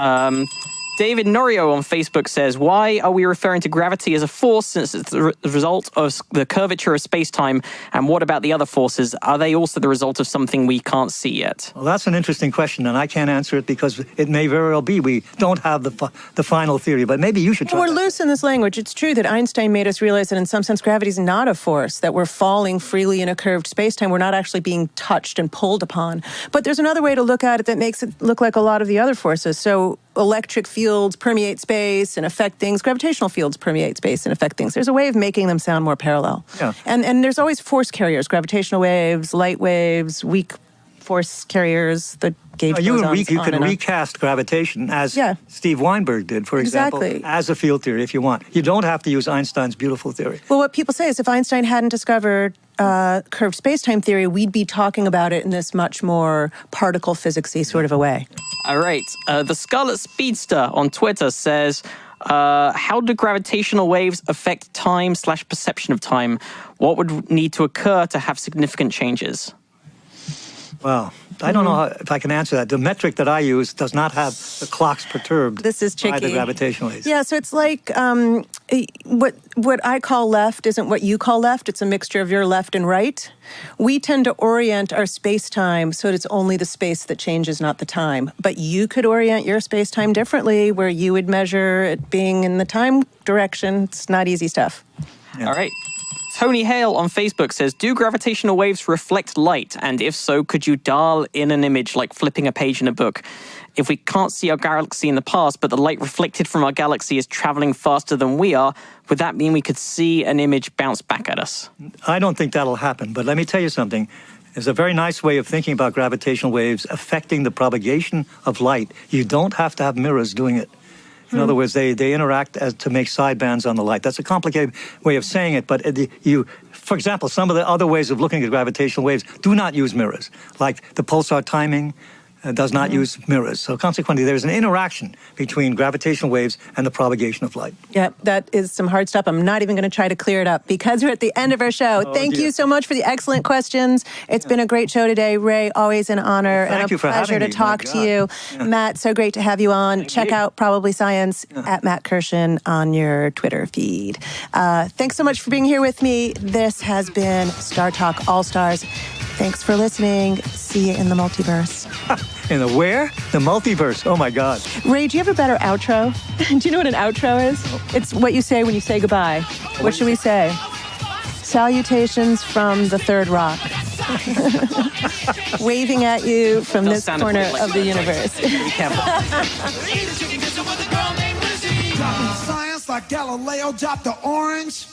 David Norio on Facebook says, why are we referring to gravity as a force since it's the result of the curvature of space-time? And what about the other forces? Are they also the result of something we can't see yet? Well, that's an interesting question, and I can't answer it because it may very well be. We don't have the final theory, but maybe you should try. We're loose in this language. It's true that Einstein made us realize that in some sense gravity is not a force, that we're falling freely in a curved space-time. We're not actually being touched and pulled upon. But there's another way to look at it that makes it look like a lot of the other forces. So electric fields permeate space and affect things. Gravitational fields permeate space and affect things. There's a way of making them sound more parallel. Yeah. And there's always force carriers, gravitational waves, light waves, weak force carriers, the gauge you bosons, can on and on. recast gravitation as Steve Weinberg did, for Exactly. example, as a field theory if you want. You don't have to use Einstein's beautiful theory. Well, what people say is if Einstein hadn't discovered curved space-time theory, we'd be talking about it in this much more particle physics-y sort of a way. All right. The Scarlet Speedster on Twitter says, how do gravitational waves affect time/perception of time? What would need to occur to have significant changes? Well, I don't know if I can answer that. The metric that I use does not have the clocks perturbed This is tricky. by the gravitational waves. Yeah, so it's like what I call left isn't what you call left. It's a mixture of your left and right. We tend to orient our space-time so that it's only the space that changes, not the time. But you could orient your space-time differently, where you would measure it being in the time direction. It's not easy stuff. Yeah. All right. Tony Hale on Facebook says, do gravitational waves reflect light? And if so, could you dial in an image like flipping a page in a book? If we can't see our galaxy in the past, but the light reflected from our galaxy is traveling faster than we are, would that mean we could see an image bounce back at us? I don't think that'll happen, but let me tell you something. There's a very nice way of thinking about gravitational waves affecting the propagation of light. You don't have to have mirrors doing it. In other words, they interact to make sidebands on the light. That's a complicated way of saying it, but for example, some of the other ways of looking at gravitational waves do not use mirrors, like the pulsar timing does not use mirrors. So consequently, there's an interaction between gravitational waves and the propagation of light. Yeah, that is some hard stuff. I'm not even going to try to clear it up because we're at the end of our show. Thank you so much for the excellent questions. It's been a great show today. Ray, always an honor and a pleasure to talk to you. Yeah. Matt, so great to have you on. Check out Probably Science at Matt Kirshen on your Twitter feed. Thanks so much for being here with me. This has been StarTalk All-Stars. Thanks for listening. See you in the multiverse. In the where? The multiverse. Oh, my God. Ray, do you have a better outro? Do you know what an outro is? It's what you say when you say goodbye. What should we say? Salutations from the third rock. Waving at you from this corner of the universe. Science like Galileo dropped the orange.